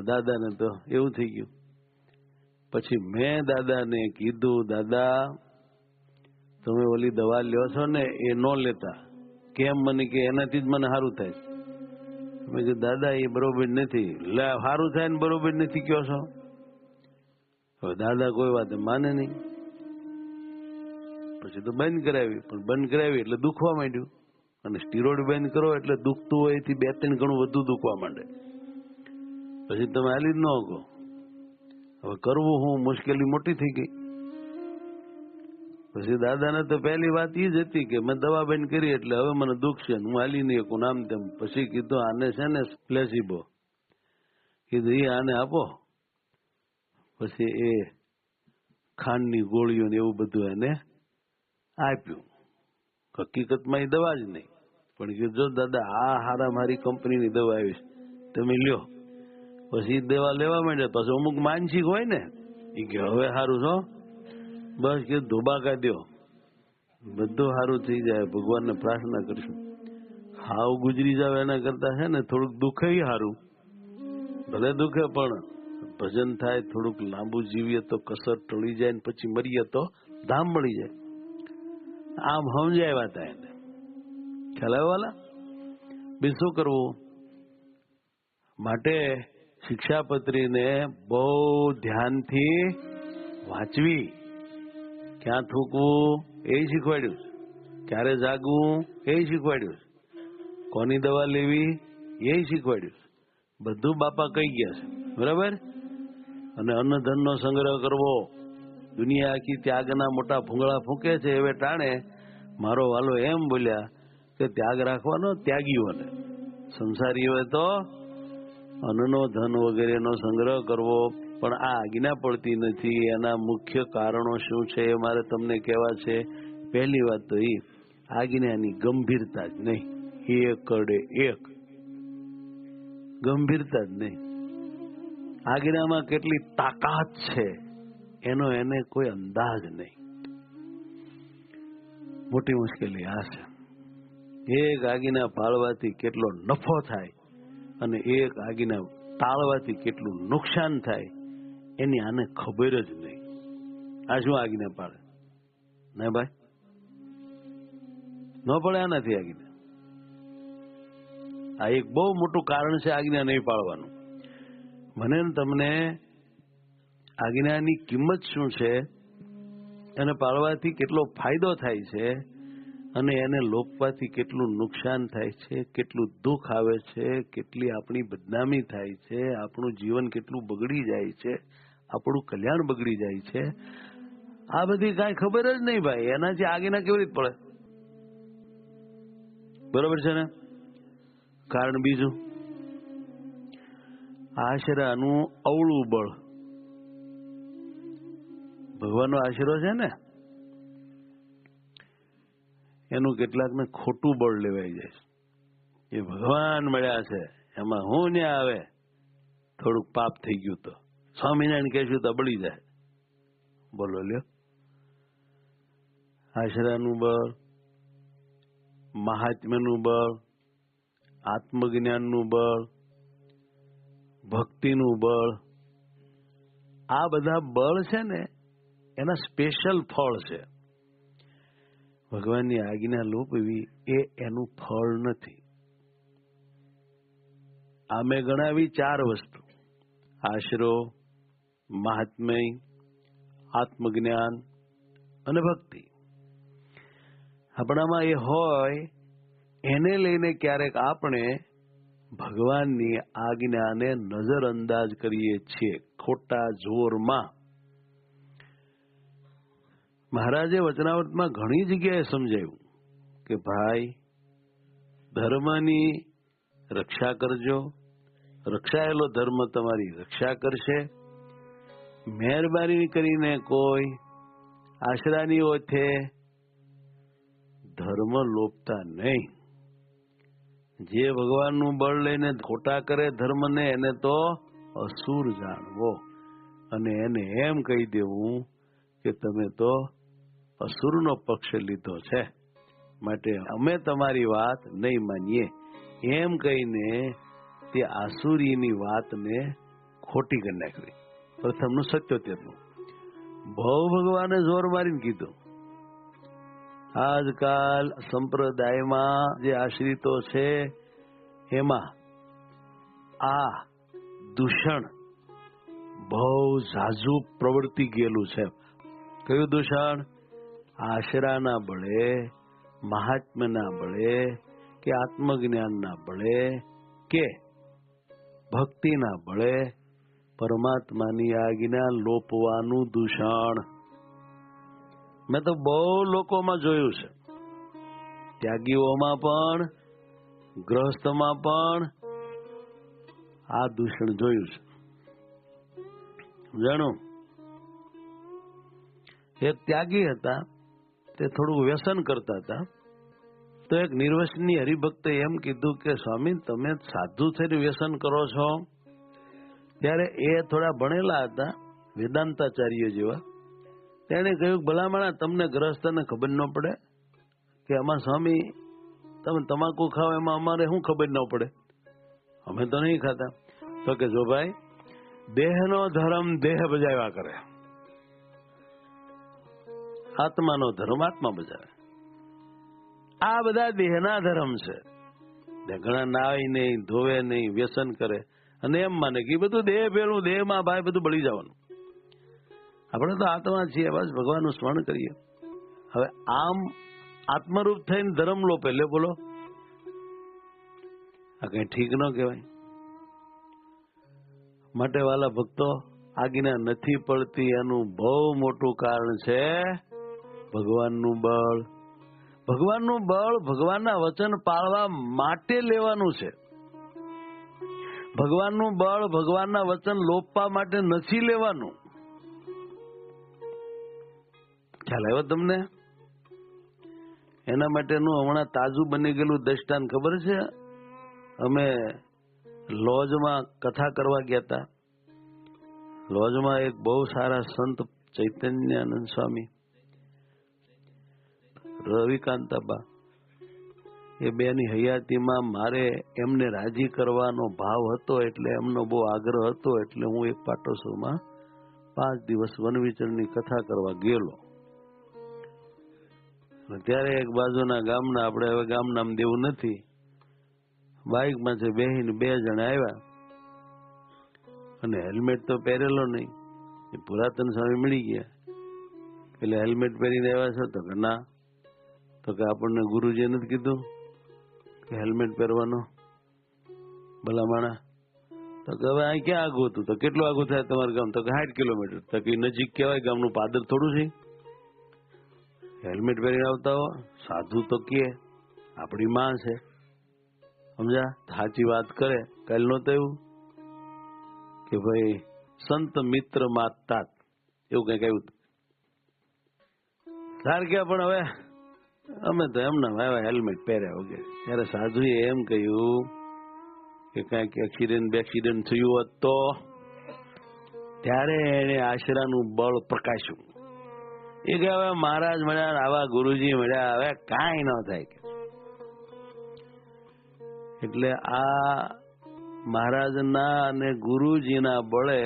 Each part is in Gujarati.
દાદાને તો એવું થઈ ગયું. પછી મેં દાદાને કીધું, દાદા તમે ઓલી દવા લ્યો છો ને એ ન લેતા. કેમ? મને કે એનાથી જ મને સારું થાય. મેં કીધું દાદા એ બરોબર નથી. લે સારું થાય ને બરોબર નથી કયો છો? હવે દાદા કોઈ વાત માને નહીં. પછી તો બંધ કરાવી, પણ બંધ કરાવી એટલે દુખવા માંડ્યું. અને સ્ટીરોઇડ બંધ કરો એટલે દુખતું હોય એથી 2-3 ગણું વધુ દુખવા માંડે. પછી તમે હાલી જ ન શકો. હવે કરવું હું? મુશ્કેલી મોટી થઈ ગઈ. પછી દાદાને તો પહેલી વાત એ જ હતી કે મેં દવા બંધ કરી એટલે હવે મને દુઃખ છે, હું હાલી નહીં શકું આમ તેમ. પછી કીધું આને છે ને પ્લેસિબો કીધું, એ આને આપો. પછી એ ખાંડની ગોળીઓ ને એવું બધું એને આપ્યું. હકીકતમાં એ દવા જ નહીં, પણ કીધું જો દાદા આ હારા મારી કંપનીની દવા આવી છે, તમે લ્યો. પછી દવા લેવા માંડે. પછી અમુક માનસિક હોય ને એ કે હવે સારું છો, બસ કે ધોબાકા દો, બધું સારું થઈ જાય. ભગવાનને પ્રાર્થના કરશું. હાવ ગુજરી જાવ એના કરતા છે ને થોડુંક દુઃખે સારું. ભલે દુઃખે પણ ભજન થાય, થોડુંક લાંબુ જીવીએ તો કસર ટળી જાય ને પછી મરીએ તો ધામ મળી જાય. આમ સમજાય વાત એને. ખ્યાલ આવે વાલા? બીજું શું કરવું? માટે શિક્ષાપત્રીને બહુ ધ્યાનથી વાંચવી. ક્યાં થૂકવું એ શીખવાડ્યું, ક્યારે જાગવું એ શીખવાડ્યું, કોની દવા લેવી એ શીખવાડ્યું. બધું બાપા કહી ગયા છે, બરાબર? અને અન્નધનનો સંગ્રહ કરવો. દુનિયા આખી ત્યાગના મોટા ભૂંગળા ફૂંકે છે, હવે ટાણે મારો વાલો એમ બોલ્યા કે ત્યાગ રાખવાનો ત્યાગીઓને. સંસારીઓએ તો અન્નનો ધન વગેરેનો સંગ્રહ કરવો. પણ આ આજ્ઞા પડતી નથી. એના મુખ્ય કારણો શું છે એ મારે તમને કહેવા છે. પહેલી વાત તો એ આજ્ઞાની ગંભીરતા જ નહીં. એક કરડે એક ગંભીરતા જ નહીં. આજ્ઞામાં કેટલી તાકાત છે એનો એને કોઈ અંદાજ નહીં. મોટી મુશ્કેલી આ છે. એક આજ્ઞા પાળવાથી કેટલો નફો થાય અને એક આજ્ઞા ટાળવાથી કેટલું નુકસાન થાય એની આને ખબર જ નહીં. આ શું આજ્ઞા પાળે? ના ભાઈ, ન પડે આનાથી આજ્ઞા. આ એક બહુ મોટું કારણ છે આજ્ઞા નહીં પાળવાનું. મને તમને આજ્ઞાની કિંમત શું છે, એને પાળવાથી કેટલો ફાયદો થાય છે અને એને લોપવાથી કેટલું નુકસાન થાય છે, કેટલું દુઃખ આવે છે, કેટલી આપણી બદનામી થાય છે, આપણું જીવન કેટલું બગડી જાય છે, આપણું કલ્યાણ બગડી જાય છે, આ બધી કાંઈ ખબર જ નહીં ભાઈ. એનાથી આજ્ઞા કેવી રીતે પડે? બરોબર છે ને? કારણ બીજું, આશરાનું અવળું બળ. ભગવાનનો આશરો છે ને એનું કેટલાકને ખોટું બળ લેવાઈ જાય છે. એ ભગવાન મળ્યા છે એમાં હું ને આવે થોડુંક પાપ થઈ ગયું તો સ્વામિનારાયણ કહેશું તો બળી જાય. બોલો લ્યો. આશરાનું બળ, મહાત્મ્યનું બળ, આત્મજ્ઞાનનું બળ, ભક્તિનું બળ, આ બધા બળ છે ને એના સ્પેશિયલ ફળ છે. ભગવાનની આજ્ઞા લોપવી એ એનું ફળ નથી. આ મેં ગણાવી 4 વસ્તુ: આશરો, મહાત્મ્ય, આત્મજ્ઞાન અને ભક્તિ. આપણામાં એ હોય એને લઈને ક્યારેક આપણે ભગવાનની આજ્ઞાને નજરઅંદાજ કરીએ છીએ ખોટા જોરમાં. મહારાજે વચનાવૃતમાં ઘણી જગ્યાએ સમજાવ્યું કે ભાઈ ધર્મની રક્ષા કરજો, રક્ષાયેલો ધર્મ તમારી રક્ષા કરશે. મહેરબાની કરીને કોઈ આશરાની ઓથે ધર્મ લોપતા નહીં. જે ભગવાનનું બળ લઈને ખોટા કરે ધર્મને એને તો અસુર જાણવો અને એને એમ કહી દેવું કે તમે તો અસુરનો પક્ષ લીધો છે, માટે અમે તમારી વાત નહીં માનીએ એમ કહીને તે આસુરીની વાતને ખોટી કરી નાખવી. પ્રથમનું 77. ભવ ભગવાને જોર મારીને કીધું. આજકાલ સંપ્રદાયમાં જે આશ્રિતો છે એમાં આ દૂષણ બહુ ઝાઝુ પ્રવર્તી ગયેલું છે. કયું દૂષણ? આશરાના બળે, મહાત્મ્યના બળે, કે આત્મજ્ઞાનના બળે, કે ભક્તિના બળે પરમાત્માની આજ્ઞા લોપવાનું દૂષણ. મેં તો બહુ લોકોમાં જોયું છે, ત્યાગીઓમાં પણ, ગ્રહસ્થમાં પણ આ દૂષણ જોયું છે. જાણો, એક ત્યાગી હતા, તે થોડું વ્યસન કરતા હતા. તો એક નિર્વસની હરિભક્તે એમ કીધું કે સ્વામી, તમે સાધુ થઈને વ્યસન કરો છો. ત્યારે એ થોડા ભણેલા હતા, વેદાંતાચાર્ય જેવા. તેને કહ્યું, ભલામણા તમને ગ્રહસ્થને ખબર ન પડે કે આમાં સ્વામી તમે તમાકુ ખાઓ એમાં અમારે શું ખબર ન પડે? અમે તો નહીં ખાતા. તો કે જો ભાઈ, દેહનો ધર્મ દેહ બજાવ્યા કરે, આત્માનો ધર્મ આત્મા બજાવે. આ બધા દેહના ધર્મ છે. ઘણા નાય નહીં, ધોવે નહીં, વ્યસન કરે અને એમ માને કે બધું દેહ ભેળું, દેહમાં ભાઈ બધું બળી જવાનું. આપણે તો આત્મા છીએ, બસ ભગવાનનું સ્મરણ કરીએ. હવે આમ આત્મરૂપ થઈને ધર્મ લો પહેલે બોલો, આ કઈ ઠીક ન કહેવાય. માટે વાલા ભક્તો, આજ્ઞા નથી પડતી એનું બહુ મોટું કારણ છે ભગવાનનું બળ. ભગવાનનું બળ ભગવાનના વચન પાળવા માટે લેવાનું છે. ભગવાનનું બળ ભગવાનના વચન લોપવા માટે નથી લેવાનું. ખ્યાલ આવ્યો તમને? એના માટેનું હમણાં તાજું બની ગયેલું દ્રષ્ટાંત ખબર છે? અમે લોજમાં કથા કરવા ગયા હતા. લોજમાં એક બહુ સારા સંત ચૈતન્યાનંદ સ્વામી, રવિકાંતાબા, એ બેની હયાતીમાં મારે એમને રાજી કરવાનો ભાવ હતો, એટલે એમનો બહુ આગ્રહ હતો, એટલે હું એક પાટોત્સવમાં 5 દિવસ વનવિચરણની કથા કરવા ગયેલો. ત્યારે એક બાજુના ગામના, આપણે હવે ગામ નામ દેવું નથી, બાઇકમાં છે બેહીને 2 જણા આવ્યા અને હેલ્મેટ તો પહેરેલો નહીં. એ પુરાતન સ્વામી મળી ગયા. એટલે હેલ્મેટ પહેરીને આવ્યા છો? તો કે ના. તો કે આપણને ગુરુજીએ નથી કીધું કે હેલ્મેટ પહેરવાનો? ભલામણા. તો કે હવે અહીં ક્યાં આગું હતું? તો કેટલું આગું થાય તમારું ગામ? તો કે 60 કિલોમીટર. તો કે નજીક કહેવાય, ગામનું પાદર થોડું છે. હેલ્મેટ પહેરીને આવતા હો. સાધુ તો કે આપણી માં છે, સમજા? સાચી વાત કરે. કાલ નહોતું એવું કે ભાઈ સંત મિત્ર માત, એવું કઈક આવ્યું તાર કે. પણ હવે અમે તો એમના આવ્યા હેલ્મેટ પહેર્યા વગેરે. ત્યારે સાધુએ એમ કહ્યું કે કઈક એક્સિડન્ટ થયું હોત તો? ત્યારે એને આશરાનું બળ પ્રકાશ્યું. એ કે હવે મહારાજ મળ્યા, આવા ગુરુજી મળ્યા, હવે કાંઈ ન થાય કે. એટલે આ મહારાજના અને ગુરુજીના બળે,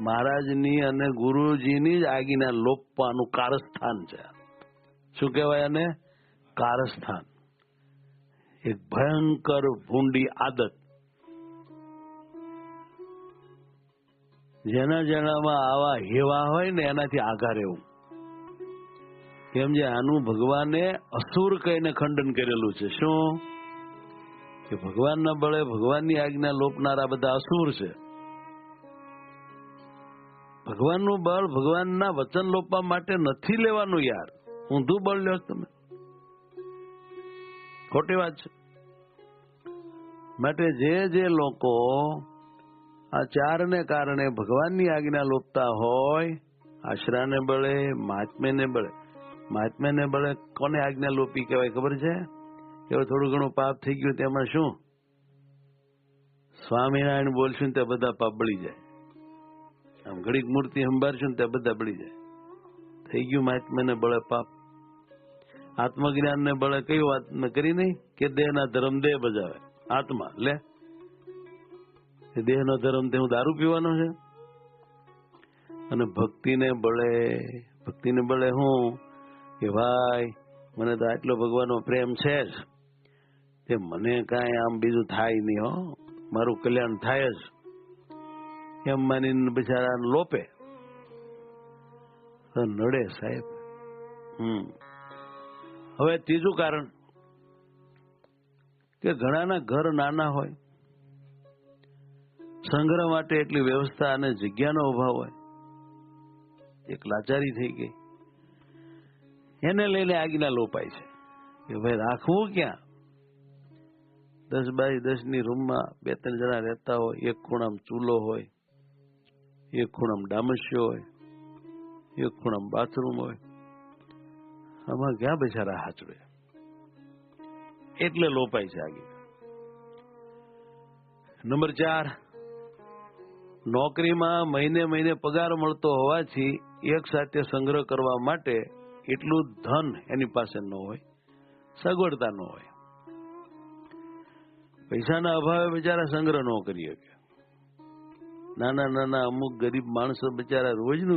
મહારાજની અને ગુરુજીની જ આજ્ઞા લોપવાનું કારસ્થાન છે. શું કહેવાય આને? કારસ્થાન. એક ભયંકર ભૂંડી આદત. જેના જેનામાં આવા હેવા હોય ને, એનાથી આઘા રહેવું. કેમ જે આનું ભગવાને અસુર કહીને ખંડન કરેલું છે. શું? કે ભગવાનના બળે ભગવાનની આજ્ઞા લોપનારા બધા અસુર છે. ભગવાનનું બળ ભગવાનના વચન લોપવા માટે નથી લેવાનું યાર. ઊંધું બળ લ્યો તમે, ખોટી વાત છે. માટે જે લોકો આ 4 ને કારણે ભગવાનની આજ્ઞા લોપતા હોય, આશરાને બળે, મહાત્મ્યને બળે. મહાત્મ્યને બળે કોને આજ્ઞા લોપી કહેવાય ખબર છે? કે થોડું ઘણું પાપ થઈ ગયું, તેમાં શું સ્વામિનારાયણ બોલશું ને ત્યાં બધા પાપ બળી જાય. આમ ઘડીક મૂર્તિ સંભાળશું ને ત્યાં બધા બળી જાય. થઈ ગયું મહાત્મ્યને બળે પાપ. આત્મજ્ઞાનને બળે કઈ વાત મેં કરી નહીં કે દેહના ધર્મ દેહ બજાવે, આત્મા લે. એ દેહનો ધર્મ તે હું દારૂ પીવાનો છે? અને ભક્તિને બળે હું કે ભાઈ મને તો આટલો ભગવાનનો પ્રેમ છે જ, તે મને કાંઈ આમ બીજું થાય નહીં, હો મારું કલ્યાણ થાય જ એમ માનીને બિચારા લોપે તો નડે સાહેબ. હવે ત્રીજું કારણ કે ઘણાના ઘર નાના હોય, સંગ્રહ માટે એટલી વ્યવસ્થા અને જગ્યાનો અભાવ હોય, એક લાચારી થઈ ગઈ, એને લઈને આગના લોપાય છે કે ભાઈ રાખવું ક્યાં? 10 બાય 10 રૂમમાં 2-3 જણા રહેતા હોય, એક ખૂણામાં ચૂલો હોય, એક ખૂણામાં ડામસ્યો હોય, એક ખૂણામાં બાથરૂમ હોય, આમાં ક્યાં બિચારા હાચવે? એટલે લોપાય છે આગળ. નંબર 4, નોકરીમાં મહિને પગાર મળતો હોવાથી એક સાથે સંગ્રહ કરવા માટે એટલું ધન એની પાસે ન હોય, સગવડતા ન હોય, પૈસાના અભાવે બિચારા સંગ્રહ ન કરી શકે. નાના અમુક ગરીબ માણસો બિચારા રોજનું